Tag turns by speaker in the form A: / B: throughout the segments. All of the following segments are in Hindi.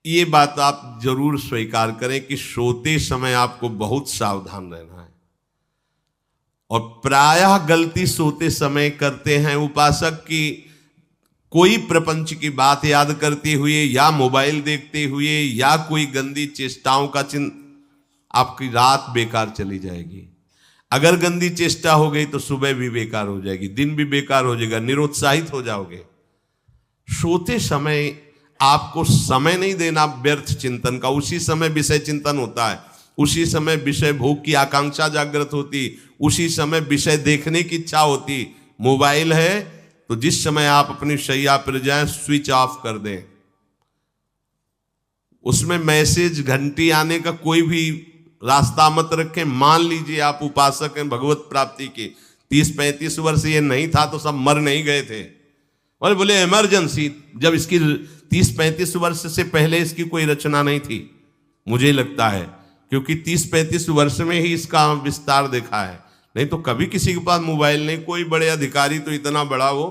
A: ये बात आप जरूर स्वीकार करें कि सोते समय आपको बहुत सावधान रहना है। और प्रायः गलती सोते समय करते हैं उपासक की, कोई प्रपंच की बात याद करते हुए या मोबाइल देखते हुए या कोई गंदी चेष्टाओं का आपकी रात बेकार चली जाएगी। अगर गंदी चेष्टा हो गई तो सुबह भी बेकार हो जाएगी, दिन भी बेकार हो जाएगा, निरुत्साहित हो जाओगे। सोते समय आपको समय नहीं देना व्यर्थ चिंतन का। उसी समय विषय चिंतन होता है, उसी समय विषय भोग की आकांक्षा जागृत होती, उसी समय विषय देखने की इच्छा होती। मोबाइल है तो जिस समय आप अपनी शैया पर जाएं स्विच ऑफ कर दें। उसमें मैसेज घंटी आने का कोई भी रास्ता मत रखें। मान लीजिए आप उपासक हैं भगवत प्राप्ति के, 30-35 वर्ष ये नहीं था तो सब मर नहीं गए थे। और बोले इमरजेंसी, जब इसकी 30-35 वर्ष से पहले इसकी कोई रचना नहीं थी, मुझे लगता है, क्योंकि 30-35 वर्ष में ही इसका विस्तार देखा है। नहीं तो कभी किसी के पास मोबाइल नहीं। कोई बड़े अधिकारी तो इतना बड़ा वो,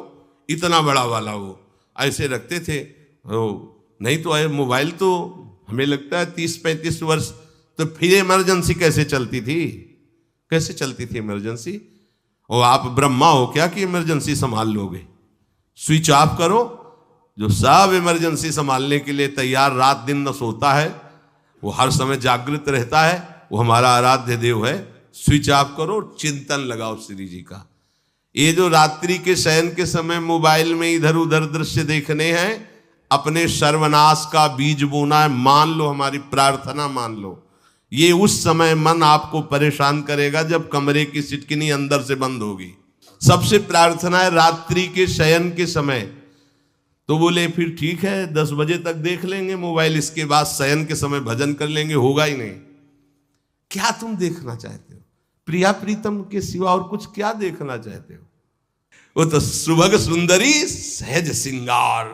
A: इतना बड़ा वाला वो ऐसे रखते थे। नहीं तो मोबाइल तो हमें लगता है 30-35 वर्ष। तो फिर इमरजेंसी कैसे चलती थी? कैसे चलती थी इमरजेंसी? और आप ब्रह्मा हो क्या कि इमरजेंसी संभाल लोगे? स्विच ऑफ करो। जो सब इमरजेंसी संभालने के लिए तैयार, रात दिन न सोता है, वो हर समय जागृत रहता है, वो हमारा आराध्य देव है। स्विच ऑफ करो, चिंतन लगाओ श्री जी का। ये जो रात्रि के शयन के समय मोबाइल में इधर उधर दृश्य देखने हैं, अपने सर्वनाश का बीज बोना है। मान लो, हमारी प्रार्थना मान लो, ये उस समय मन आपको परेशान करेगा जब कमरे की सिटकिनी अंदर से बंद होगी। सबसे प्रार्थना है रात्रि के शयन के समय। तो बोले फिर ठीक है 10 बजे तक देख लेंगे मोबाइल, इसके बाद शयन के समय भजन कर लेंगे। होगा ही नहीं। क्या तुम देखना चाहते हो? प्रिया प्रीतम के सिवा और कुछ क्या देखना चाहते हो? वो तो सुभग सुंदरी सहज सिंगार,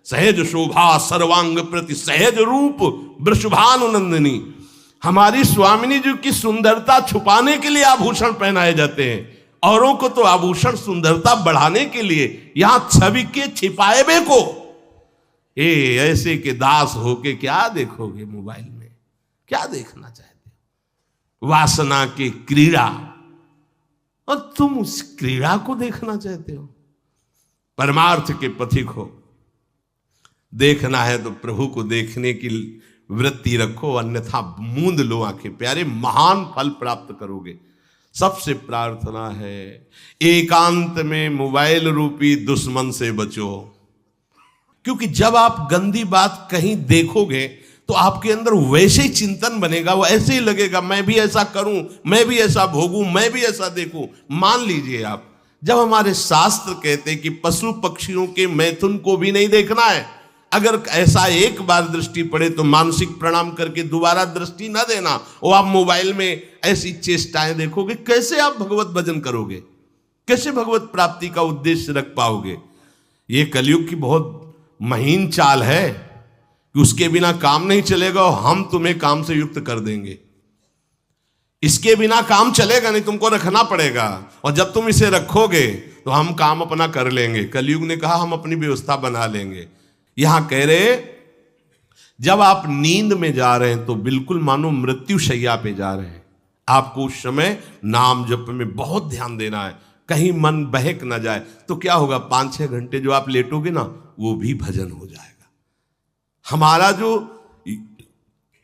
A: सहज शोभा सर्वांग प्रति सहज रूप वृषभानुनंदिनी। हमारी स्वामिनी जी की सुंदरता छुपाने के लिए आभूषण पहनाए जाते हैं, औरों को तो आभूषण सुंदरता बढ़ाने के लिए। यहां छवि के छिपाए बे को ऐसे के दास होके क्या देखोगे मोबाइल में? क्या देखना चाहते हो? वासना की क्रीड़ा, और तुम उस क्रीड़ा को देखना चाहते हो? परमार्थ के पथिक हो। देखना है तो प्रभु को देखने की वृत्ति रखो, अन्यथा मूंद लो आंखें। प्यारे, महान फल प्राप्त करोगे। सबसे प्रार्थना है एकांत में मोबाइल रूपी दुश्मन से बचो। क्योंकि जब आप गंदी बात कहीं देखोगे तो आपके अंदर वैसे ही चिंतन बनेगा, वो ऐसे ही लगेगा मैं भी ऐसा करूं, मैं भी ऐसा भोगूं, मैं भी ऐसा देखूं। मान लीजिए आप, जब हमारे शास्त्र कहते हैं कि पशु पक्षियों के मैथुन को भी नहीं देखना है, अगर ऐसा एक बार दृष्टि पड़े तो मानसिक प्रणाम करके दोबारा दृष्टि न देना। और आप मोबाइल में ऐसी चेष्टाएं देखोगे, कैसे आप भगवत भजन करोगे? कैसे भगवत प्राप्ति का उद्देश्य रख पाओगे? ये कलयुग की बहुत महीन चाल है कि उसके बिना काम नहीं चलेगा और हम तुम्हें काम से युक्त कर देंगे। इसके बिना काम चलेगा नहीं, तुमको रखना पड़ेगा। और जब तुम इसे रखोगे तो हम काम अपना कर लेंगे। कलयुग ने कहा हम अपनी व्यवस्था बना लेंगे। यहां कह रहे जब आप नींद में जा रहे हैं तो बिल्कुल मानो मृत्यु शैया पे जा रहे हैं। आपको उस समय नाम जप में बहुत ध्यान देना है, कहीं मन बहक ना जाए। तो क्या होगा, 5-6 घंटे जो आप लेटोगे ना, वो भी भजन हो जाएगा। हमारा जो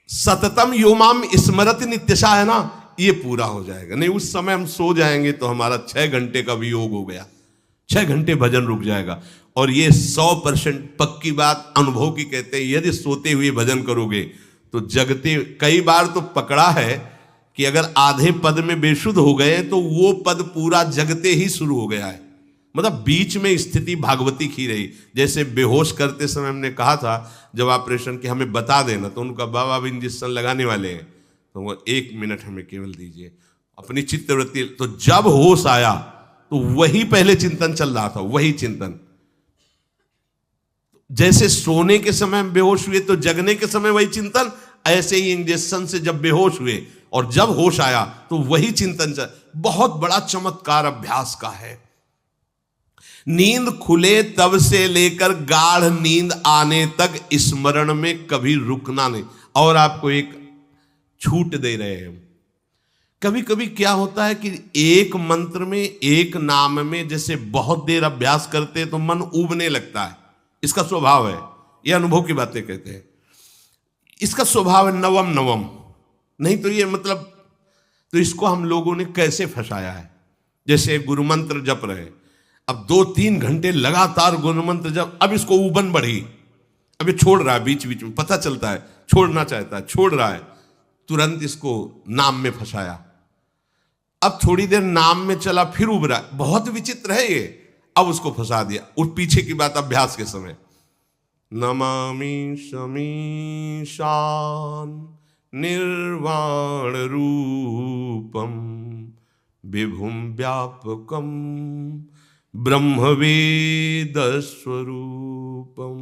A: सततम योमाम स्मरति नित्यशा है ना, ये पूरा हो जाएगा। नहीं, उस समय हम सो जाएंगे तो हमारा 6 घंटे का वियोग हो गया, 6 घंटे भजन रुक जाएगा। और ये 100% पक्की बात अनुभव की कहते हैं, यदि सोते हुए भजन करोगे तो जगते। कई बार तो पकड़ा है कि अगर आधे पद में बेशुद्ध हो गए तो वो पद पूरा जगते ही शुरू हो गया है। मतलब बीच में स्थिति भागवती की रही। जैसे बेहोश करते समय हमने कहा था जब ऑपरेशन के हमें बता देना, तो उनका बाबा अब इंजेक्शन लगाने वाले हैं तो वो 1 मिनट हमें केवल दीजिए, अपनी चित्तवृत्ति। तो जब होश आया तो वही पहले चिंतन चल रहा था, वही चिंतन। जैसे सोने के समय बेहोश हुए तो जगने के समय वही चिंतन, ऐसे ही इंजेक्शन से जब बेहोश हुए और जब होश आया तो वही चिंतन चल। बहुत बड़ा चमत्कार अभ्यास का है। नींद खुले तब से लेकर गाढ़ नींद आने तक स्मरण में कभी रुकना नहीं। और आपको एक छूट दे रहे हैं। कभी कभी क्या होता है कि एक मंत्र में, एक नाम में जैसे बहुत देर अभ्यास करते हैं तो मन उबने लगता है। इसका स्वभाव है, ये अनुभव की बातें कहते हैं। इसका स्वभाव है नवम नवम, नहीं तो ये मतलब, तो इसको हम लोगों ने कैसे फंसाया है। जैसे गुरु मंत्र जप रहे, अब 2-3 घंटे लगातार गुरु मंत्र जप, अब इसको उबन बढ़ी, अब ये छोड़ रहा है, बीच बीच में पता चलता है छोड़ना चाहता है, छोड़ रहा है, तुरंत इसको नाम में फंसाया। अब थोड़ी देर नाम में चला, फिर उब रहा है, बहुत विचित्र है ये, अब उसको फंसा दिया। और पीछे की बात अभ्यास के समय, नमामि शमीशान निर्वाण रूपम विभुम व्यापकम ब्रह्मवेद स्वरूपम।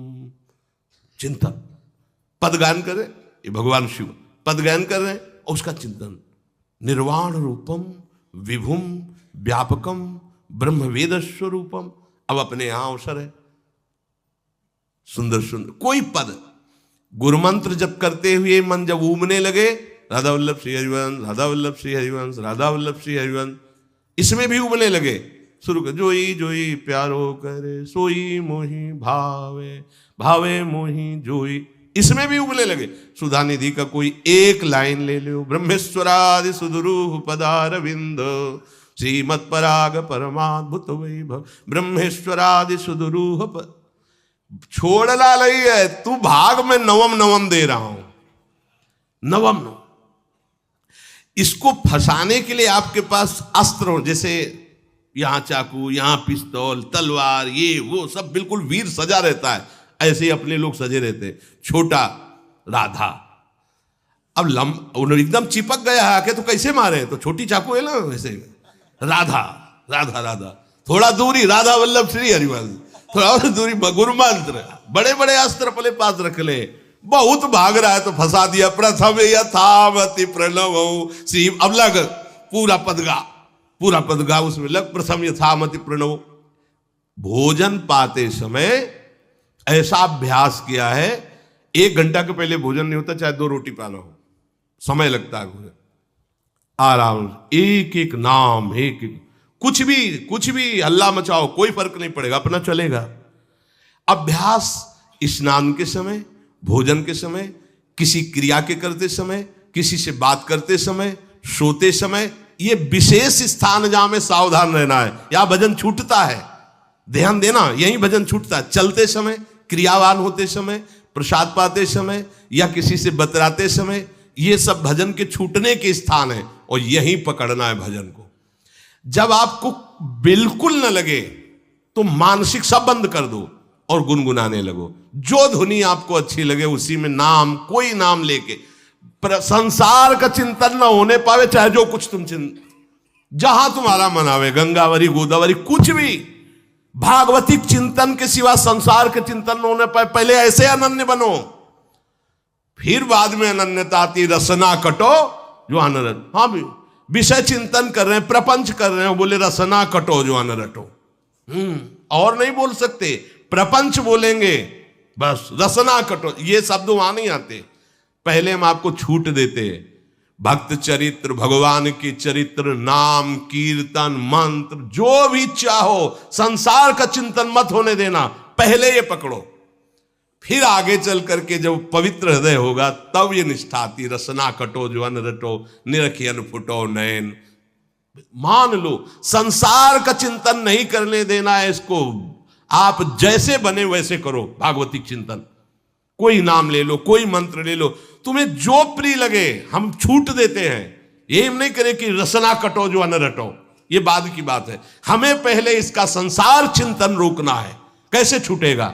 A: चिंतन, पदगान कर रहे, ये भगवान शिव पदगान कर रहे हैं और उसका चिंतन, निर्वाण रूपम विभुम व्यापकम ब्रह्मवेद स्वरूपम। अब अपने यहां अवसर है, सुंदर सुंदर कोई पद गुरुमंत्र जब करते हुए मन जब उमने लगे, राधा वल्लभ श्री हरिवंश, राधा वल्लभ श्री हरिवंश, राधा वल्लभ श्री हरिवंश, इसमें भी उमने लगे, शुरू कर, जोई जोई प्यारो करे सोई मोही भावे, भावे मोही जोई, इसमें भी उबले लगे। सुधा निधि का कोई एक लाइन ले लो, ब्रह्मेश्वरादि सुदुरूह पदारविंद श्रीमत् पराग परमाद्भुत वैभव, ब्रह्मेश्वरादि सुदुरूह छोड़ना नहीं है, तू भाग में नवम नवम दे रहा हूं, नवम नवम। इसको फंसाने के लिए आपके पास अस्त्र हो, जैसे यहां चाकू, यहां पिस्तौल, तलवार, ये वो सब बिल्कुल वीर सजा रहता है, ऐसे ही अपने लोग सजे रहते। छोटा राधा, अब एकदम चिपक गया है आके, तो कैसे मारे, तो छोटी चाकू है ना वैसे, राधा राधा राधा, थोड़ा दूरी राधा वल्लभ श्री हरिवंश, थोड़ा और दूरी गुरु मंत्र, बड़े बड़े अस्त्र अपने पास रख ले, बहुत भाग रहा है तो फंसा दिया। प्रथम यथावति प्रणव श्री, अब लग पूरा पदगा, पूरा पदगा उसमें लग, प्रथम यथामति प्रणव। भोजन पाते समय ऐसा अभ्यास किया है, 1 घंटा के पहले भोजन नहीं होता, चाहे 2 रोटी पाना हो, समय लगता है भोजन, आराम, एक एक नाम, एक एक, कुछ भी हल्ला मचाओ, कोई फर्क नहीं पड़ेगा, अपना चलेगा। अभ्यास स्नान के समय, भोजन के समय, किसी क्रिया के करते समय, किसी से बात करते समय, सोते समय, ये विशेष स्थान जहां में सावधान रहना है। यहां भजन छूटता है, ध्यान देना, यही भजन छूटता है। चलते समय, क्रियावान होते समय, प्रसाद पाते समय या किसी से बतराते समय, ये सब भजन के छूटने के स्थान है और यही पकड़ना है भजन को। जब आपको बिल्कुल न लगे तो मानसिक सब बंद कर दो और गुनगुनाने लगो, जो धुनी आपको अच्छी लगे उसी में नाम, कोई नाम लेके, संसार का चिंतन न होने पावे, चाहे जो कुछ तुम जहां तुम्हारा मन आवे, गंगावरी गोदावरी, कुछ भी, भागवतिक चिंतन के सिवा संसार के चिंतन न होने पाए। पहले ऐसे अनन्य बनो, फिर बाद में अनन्यता आती, रसना कटो जो अनरट। हाँ भी विषय चिंतन कर रहे हैं, प्रपंच कर रहे हैं, बोले रसना कटो जो अनरटो, और नहीं बोल सकते, प्रपंच बोलेंगे बस, रसना कटो, ये शब्द वहां नहीं आते। पहले हम आपको छूट देते, भक्त चरित्र, भगवान की चरित्र, नाम कीर्तन मंत्र, जो भी चाहो, संसार का चिंतन मत होने देना, पहले ये पकड़ो, फिर आगे चल करके जब पवित्र हृदय होगा तब ये निष्ठा आती, रसना कटो जो अन रटो, निरखियन फुटो नयन। मान लो संसार का चिंतन नहीं करने देना है इसको, आप जैसे बने वैसे करो भागवतिक चिंतन, कोई नाम ले लो, कोई मंत्र ले लो, तुम्हें जो प्रिय लगे, हम छूट देते हैं। ये हम नहीं करें कि रसना कटो जो अन रटो, ये बाद की बात है, हमें पहले इसका संसार चिंतन रोकना है। कैसे छूटेगा,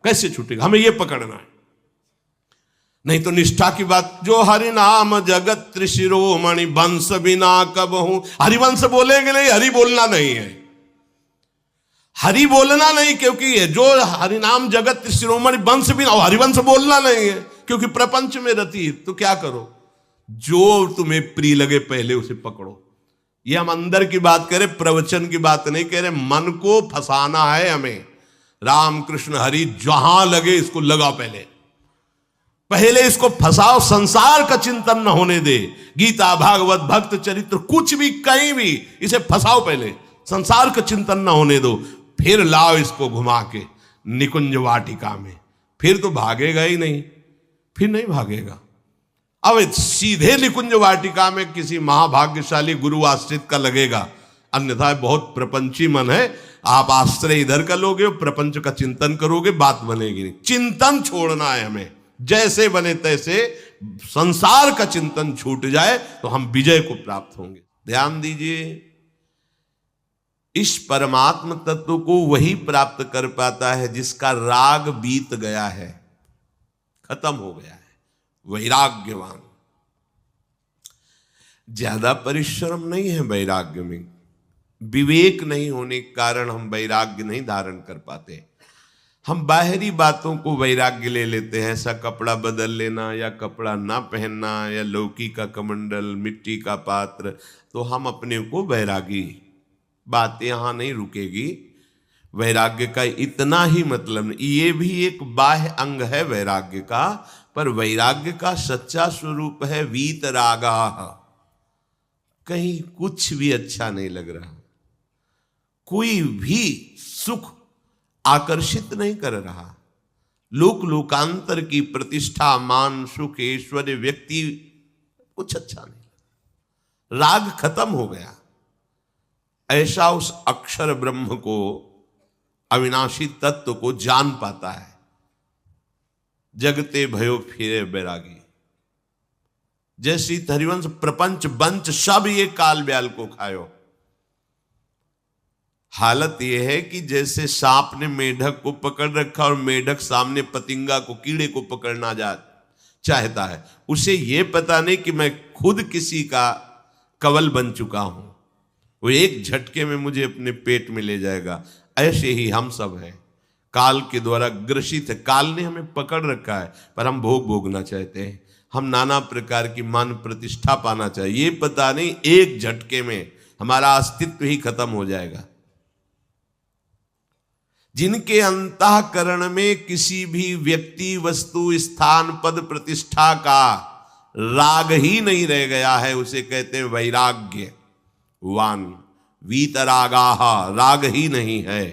A: कैसे छूटेगा, हमें यह पकड़ना है, नहीं तो निष्ठा की बात। जो हरि नाम जगत त्रिशिरोमणि वंश बिना कबहू, हरिवंश बोलेंगे नहीं, हरि बोलना नहीं है, हरि बोलना नहीं, क्योंकि जो हरिनाम जगत त्रिशिरोमणि वंश बिना, हरिवंश बोलना नहीं है क्योंकि प्रपंच में रति। तो क्या करो, जो तुम्हें प्रिय लगे पहले उसे पकड़ो। ये हम अंदर की बात करें, प्रवचन की बात नहीं कह रहे। मन को फंसाना है हमें। राम कृष्ण हरि जहां लगे इसको लगा, पहले इसको फंसाओ, संसार का चिंतन न होने दे। गीता भागवत भक्त चरित्र कुछ भी कहीं भी इसे फंसाओ, पहले संसार का चिंतन न होने दो, फिर लाओ इसको घुमा के निकुंज वाटिका में, फिर तो भागेगा ही नहीं, फिर नहीं भागेगा। अब सीधे निकुंज वाटिका में किसी महाभाग्यशाली गुरु आश्रित का लगेगा, अन्यथा बहुत प्रपंची मन है। आप आश्रय इधर का लोगे, प्रपंच का चिंतन करोगे, बात बनेगी नहीं। चिंतन छोड़ना है हमें, जैसे बने तैसे संसार का चिंतन छूट जाए तो हम विजय को प्राप्त होंगे। ध्यान दीजिए, इस परमात्म तत्व को वही प्राप्त कर पाता है जिसका राग बीत गया है, खत्म हो गया है, वैराग्यवान। ज्यादा परिश्रम नहीं है वैराग्य में, विवेक नहीं होने के कारण हम वैराग्य नहीं धारण कर पाते। हम बाहरी बातों को वैराग्य ले लेते हैं, ऐसा कपड़ा बदल लेना या कपड़ा ना पहनना या लौकी का कमंडल, मिट्टी का पात्र, तो हम अपने को वैरागी। बात यहां नहीं रुकेगी। वैराग्य का इतना ही मतलब नहीं, ये भी एक बाह्य अंग है वैराग्य का, पर वैराग्य का सच्चा स्वरूप है वीतरागा। कहीं कुछ भी अच्छा नहीं लग रहा, कोई भी सुख आकर्षित नहीं कर रहा, लोक लोकांतर की प्रतिष्ठा, मान, सुख, ऐश्वर्य, व्यक्ति, कुछ अच्छा नहीं, राग खत्म हो गया। ऐसा उस अक्षर ब्रह्म को, अविनाशी तत्व को जान पाता है। जगते भयो फिरे बैरागी। जैसी हरिवंश प्रपंच बंच सब ये काल ब्याल को खायो। हालत यह है कि जैसे सांप ने मेढक को पकड़ रखा और मेढक सामने पतिंगा को, कीड़े को पकड़ना चाहता है, उसे यह पता नहीं कि मैं खुद किसी का कवल बन चुका हूं, वो एक झटके में मुझे अपने पेट में ले जाएगा। ऐसे ही हम सब हैं, काल के द्वारा ग्रसित है। काल ने हमें पकड़ रखा है, पर हम भोग भोगना चाहते हैं। हम नाना प्रकार की मान प्रतिष्ठा पाना चाहिए, ये पता नहीं एक झटके में हमारा अस्तित्व ही खत्म हो जाएगा। जिनके अंतःकरण में किसी भी व्यक्ति, वस्तु, स्थान, पद, प्रतिष्ठा का राग ही नहीं रह गया है, उसे कहते हैं वैराग्यवान। वीतरागाः, राग ही नहीं है।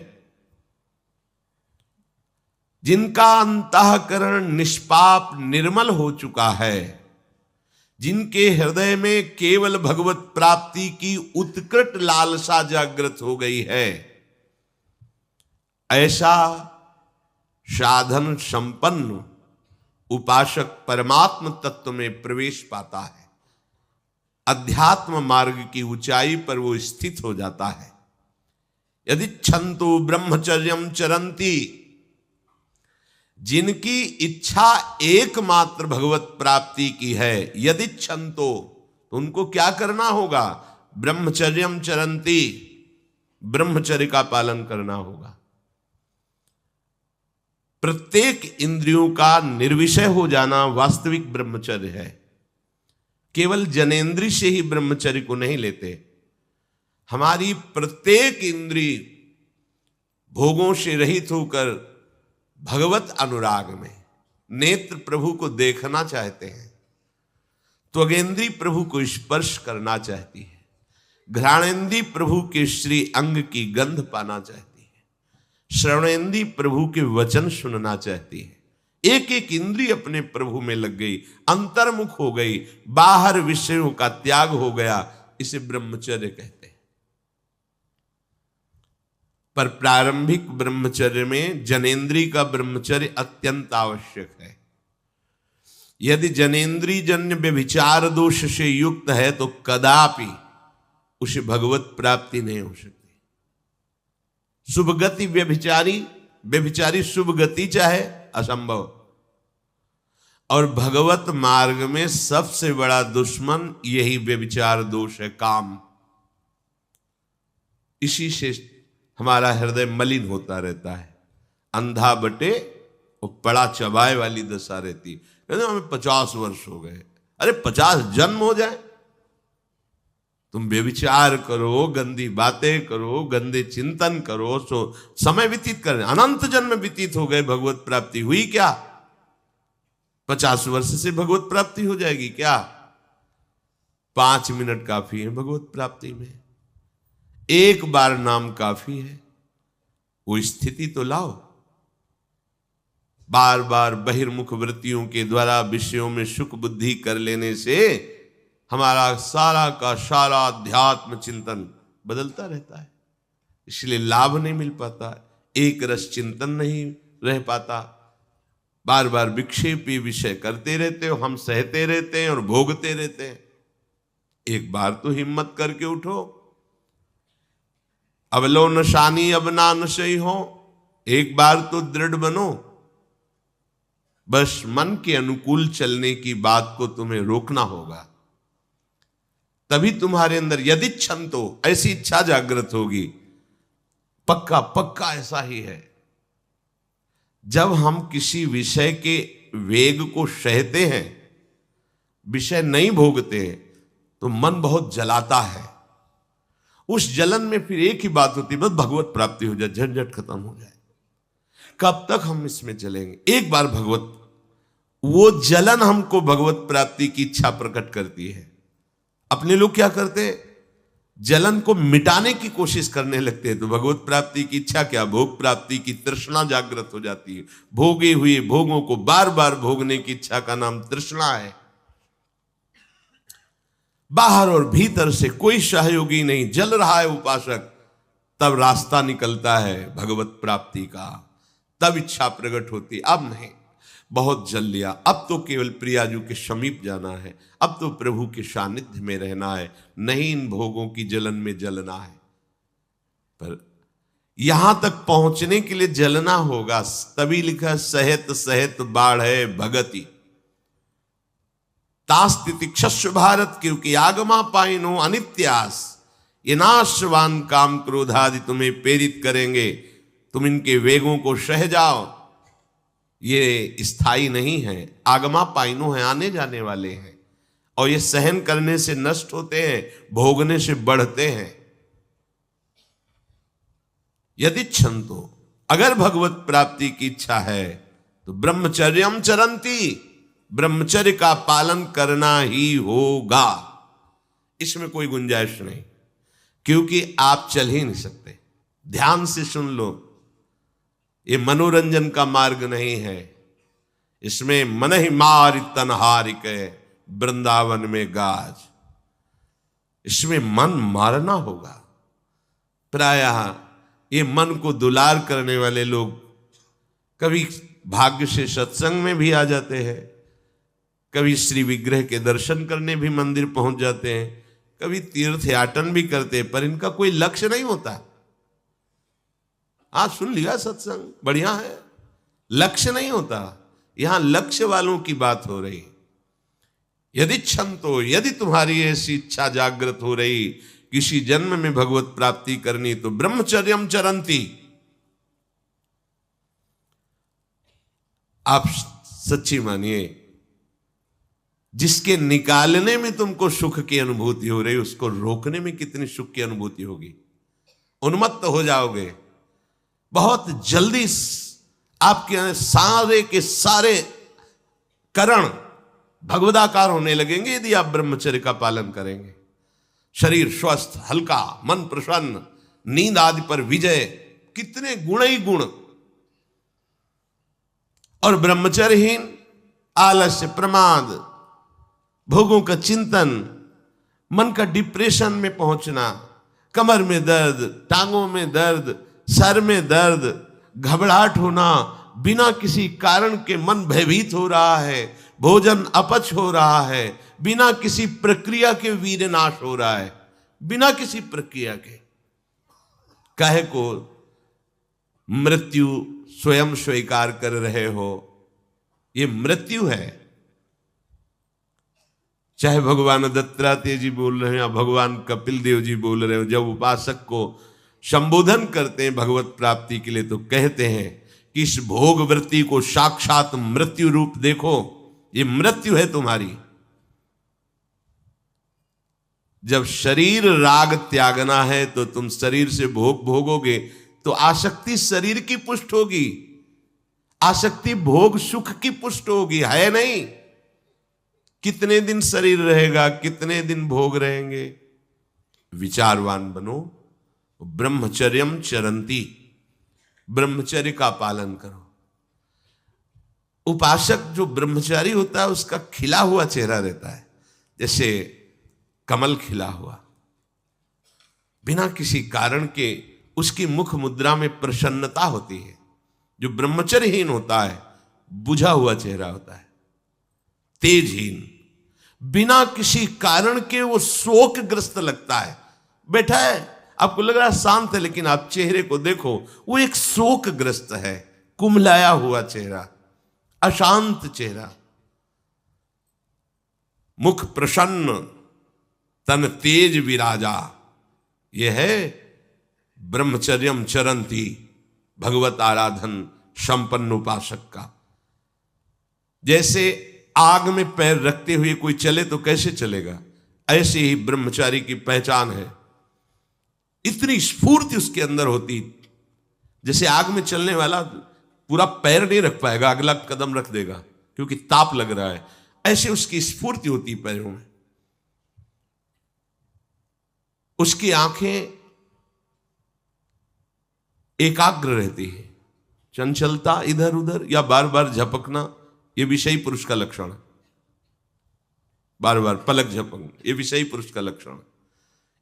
A: जिनका अंतःकरण निष्पाप निर्मल हो चुका है, जिनके हृदय में केवल भगवत प्राप्ति की उत्कट लालसा जागृत हो गई है, ऐसा साधन संपन्न उपासक परमात्म तत्व में प्रवेश पाता है। अध्यात्म मार्ग की ऊंचाई पर वो स्थित हो जाता है। यदि छंतु ब्रह्मचर्यम चरंती, जिनकी इच्छा एकमात्र भगवत प्राप्ति की है, यदि छंतो, तो उनको क्या करना होगा? ब्रह्मचर्यम चरंती, ब्रह्मचर्य का पालन करना होगा। प्रत्येक इंद्रियों का निर्विषय हो जाना वास्तविक ब्रह्मचर्य है। केवल जनेंद्रिय से ही ब्रह्मचर्य को नहीं लेते। हमारी प्रत्येक इंद्रिय भोगों से रहित होकर भगवत अनुराग में, नेत्र प्रभु को देखना चाहते हैं, त्वगेंद्री प्रभु को स्पर्श करना चाहती है, घ्राणेंद्री प्रभु के श्री अंग की गंध पाना चाहती है, श्रवणेंद्री प्रभु के वचन सुनना चाहती है। एक एक इंद्रिय अपने प्रभु में लग गई, अंतर्मुख हो गई, बाहर विषयों का त्याग हो गया। इसे ब्रह्मचर्य कहते हैं। पर प्रारंभिक ब्रह्मचर्य में जनेंद्रिय का ब्रह्मचर्य अत्यंत आवश्यक है। यदि जनेंद्रिय जन्य व्यभिचार दोष से युक्त है तो कदापि उसे भगवत प्राप्ति नहीं हो सकती। शुभ गति व्यभिचारी शुभ गति चाहे असंभव। और भगवत मार्ग में सबसे बड़ा दुश्मन यही व्यभिचार दोष है, काम। इसी से हमारा हृदय मलिन होता रहता है, अंधा बटे और पड़ा चबाए वाली दशा रहती। कहते हमें 50 वर्ष हो गए। अरे 50 जन्म हो जाए तुम व्यभिचार करो, गंदी बातें करो, गंदे चिंतन करो, सो समय व्यतीत कर, अनंत जन्म व्यतीत हो गए, भगवत प्राप्ति हुई क्या? 50 वर्ष से भगवत प्राप्ति हो जाएगी क्या? 5 मिनट काफी है भगवत प्राप्ति में, एक बार नाम काफी है। वो स्थिति तो लाओ। बार बार बहिर्मुख वृत्तियों के द्वारा विषयों में सुख बुद्धि कर लेने से हमारा सारा का सारा अध्यात्म चिंतन बदलता रहता है, इसलिए लाभ नहीं मिल पाता, एक रस चिंतन नहीं रह पाता। बार बार विक्षेपी विषय करते रहते हो, हम सहते रहते हैं और भोगते रहते हैं। एक बार तो हिम्मत करके उठो, अब लो नशानी अब ना नशई हो, एक बार तो दृढ़ बनो। बस मन के अनुकूल चलने की बात को तुम्हें रोकना होगा, तभी तुम्हारे अंदर यदि क्षण तो ऐसी इच्छा जागृत होगी। पक्का पक्का ऐसा ही है, जब हम किसी विषय के वेग को सहते हैं, विषय नहीं भोगते हैं, तो मन बहुत जलाता है। उस जलन में फिर एक ही बात होती है, बस भगवत प्राप्ति हो जाए, झंझट खत्म हो जाए। कब तक हम इसमें चलेंगे? एक बार भगवत, वो जलन हमको भगवत प्राप्ति की इच्छा प्रकट करती है। अपने लोग क्या करते, जलन को मिटाने की कोशिश करने लगते हैं, तो भगवत प्राप्ति की इच्छा क्या, भोग प्राप्ति की तृष्णा जागृत हो जाती है। भोगे हुए भोगों को बार बार भोगने की इच्छा का नाम तृष्णा है। बाहर और भीतर से कोई सहयोगी नहीं, जल रहा है उपासक, तब रास्ता निकलता है भगवत प्राप्ति का, तब इच्छा प्रकट होती। अब नहीं, बहुत जल लिया, अब तो केवल प्रियाजू के समीप जाना है, अब तो प्रभु के सानिध्य में रहना है, नहीं इन भोगों की जलन में जलना है। पर यहां तक पहुंचने के लिए जलना होगा, तभी लिखा सहित सहित बाढ़ है भगति तास्तितिक्षस्व भारत, क्योंकि आगमा पाइनो अनित्यास, ये नाशवान काम क्रोधादि तुम्हें प्रेरित करेंगे, तुम इनके वेगों को सह जाओ, ये स्थायी नहीं है। आगमा पाइनो है, आने जाने वाले हैं, और ये सहन करने से नष्ट होते हैं, भोगने से बढ़ते हैं। यदि क्षंतो, अगर भगवत प्राप्ति की इच्छा है तो ब्रह्मचर्यम चरंती, ब्रह्मचर्य का पालन करना ही होगा, इसमें कोई गुंजाइश नहीं, क्योंकि आप चल ही नहीं सकते। ध्यान से सुन लो, ये मनोरंजन का मार्ग नहीं है, इसमें मन ही मार तनहारिक वृंदावन में गाज, इसमें मन मारना होगा। प्रायः ये मन को दुलार करने वाले लोग कभी भाग्य से सत्संग में भी आ जाते हैं, कभी श्री विग्रह के दर्शन करने भी मंदिर पहुंच जाते हैं, कभी तीर्थ याटन भी करते हैं, पर इनका कोई लक्ष्य नहीं होता। आज सुन लिया सत्संग, बढ़िया है, लक्ष्य नहीं होता। यहां लक्ष्य वालों की बात हो रही। यदि क्षण तो, यदि तुम्हारी ऐसी इच्छा जागृत हो रही किसी जन्म में भगवत प्राप्ति करनी, तो ब्रह्मचर्यम चरंती, आप सच्ची मानिए, जिसके निकालने में तुमको सुख की अनुभूति हो रही, उसको रोकने में कितनी सुख की अनुभूति होगी। उन्मत्त हो जाओगे, बहुत जल्दी आपके सारे के सारे करण भगवदाकार होने लगेंगे यदि आप ब्रह्मचर्य का पालन करेंगे। शरीर स्वस्थ, हल्का, मन प्रसन्न, नींद आदि पर विजय, कितने गुण ही गुण। और ब्रह्मचर्यहीन आलस्य, प्रमाद, भोगों का चिंतन, मन का डिप्रेशन में पहुंचना, कमर में दर्द, टांगों में दर्द, सर में दर्द, घबराहट होना, बिना किसी कारण के मन भयभीत हो रहा है, भोजन अपच हो रहा है, बिना किसी प्रक्रिया के वीर नाश हो रहा है, बिना किसी प्रक्रिया के। काहे को मृत्यु स्वयं स्वीकार कर रहे हो, ये मृत्यु है। चाहे भगवान दत्तात्रेय जी बोल रहे हैं या भगवान कपिल देव जी बोल रहे हो, जब उपासक को संबोधन करते हैं भगवत प्राप्ति के लिए, तो कहते हैं कि इस भोग वृत्ति को साक्षात मृत्यु रूप देखो, ये मृत्यु है तुम्हारी। जब शरीर राग त्यागना है तो तुम शरीर से भोग भोगोगे तो आसक्ति शरीर की पुष्ट होगी, आसक्ति भोग सुख की पुष्ट होगी, है नहीं। कितने दिन शरीर रहेगा, कितने दिन भोग रहेंगे। विचारवान बनो, ब्रह्मचर्यम चरंती, ब्रह्मचर्य का पालन करो। उपासक जो ब्रह्मचारी होता है उसका खिला हुआ चेहरा रहता है, जैसे कमल खिला हुआ, बिना किसी कारण के उसकी मुख मुद्रा में प्रसन्नता होती है। जो ब्रह्मचर्यहीन होता है बुझा हुआ चेहरा होता है, तेजहीन, बिना किसी कारण के वो शोकग्रस्त लगता है। बैठा है, आपको लग रहा है शांत है, लेकिन आप चेहरे को देखो, वो एक शोकग्रस्त है, कुम्हलाया हुआ चेहरा, अशांत चेहरा। मुख प्रसन्न, तन तेज विराजा, यह है ब्रह्मचर्यम चरंती, भगवत आराधन संपन्न उपासक का। जैसे आग में पैर रखते हुए कोई चले तो कैसे चलेगा, ऐसे ही ब्रह्मचारी की पहचान है। इतनी स्फूर्ति उसके अंदर होती, जैसे आग में चलने वाला पूरा पैर नहीं रख पाएगा, अगला कदम रख देगा क्योंकि ताप लग रहा है, ऐसे उसकी स्फूर्ति होती पैरों में। उसकी आंखें एकाग्र रहती है, चंचलता इधर उधर या बार बार झपकना, यह विषयी पुरुष का लक्षण है। बार बार पलक झपकना, यह विषयी पुरुष का लक्षण है।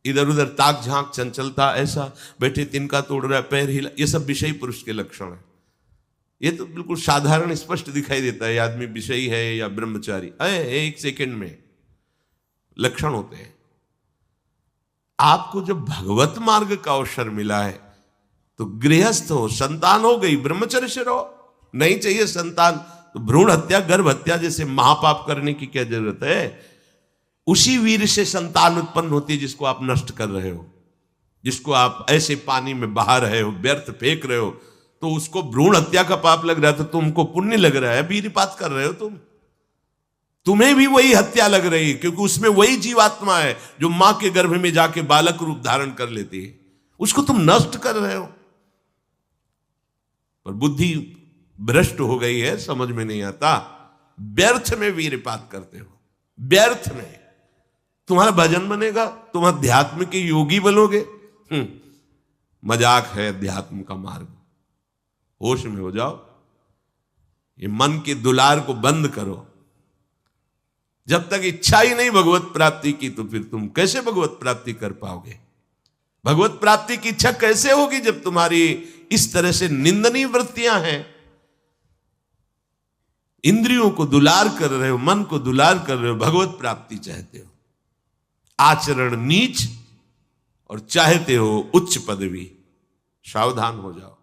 A: इधर उधर ताक झांक, चंचलता, ऐसा बैठे तिनका तोड़ रहा है, पैर हिला, ये सब विषयी पुरुष के लक्षण है। ये तो बिल्कुल साधारण स्पष्ट दिखाई देता है आदमी विषयी है या ब्रह्मचारी, एक सेकंड में लक्षण होते हैं। आपको जब भगवत मार्ग का अवसर मिला है तो गृहस्थ हो, संतान हो गई, ब्रह्मचर्य से रहो। नहीं चाहिए संतान तो भ्रूण हत्या, गर्भ हत्या जैसे महापाप करने की क्या जरूरत है। उसी वीर से संतान उत्पन्न होती है जिसको आप नष्ट कर रहे हो, जिसको आप ऐसे पानी में बहा रहे हो, व्यर्थ फेंक रहे हो, तो उसको भ्रूण हत्या का पाप लग रहा है, तो तुमको पुण्य लग रहा है, वीरपात कर रहे हो तुम्हें भी वही हत्या लग रही है, क्योंकि उसमें वही जीवात्मा है जो मां के गर्भ में जाके बालक रूप धारण कर लेती है, उसको तुम नष्ट कर रहे हो। पर बुद्धि भ्रष्ट हो गई है, समझ में नहीं आता, व्यर्थ में वीरपात करते हो, व्यर्थ में। तुम्हारा भजन बनेगा, तुम अध्यात्म के योगी बनोगे, मजाक है अध्यात्म का मार्ग। होश में हो जाओ, ये मन के दुलार को बंद करो। जब तक इच्छा ही नहीं भगवत प्राप्ति की, तो फिर तुम कैसे भगवत प्राप्ति कर पाओगे। भगवत प्राप्ति की इच्छा कैसे होगी जब तुम्हारी इस तरह से निंदनीय वृत्तियां हैं। इंद्रियों को दुलार कर रहे हो, मन को दुलार कर रहे हो, भगवत प्राप्ति चाहते हो, आचरण नीच और चाहते हो उच्च पदवी। सावधान हो जाओ।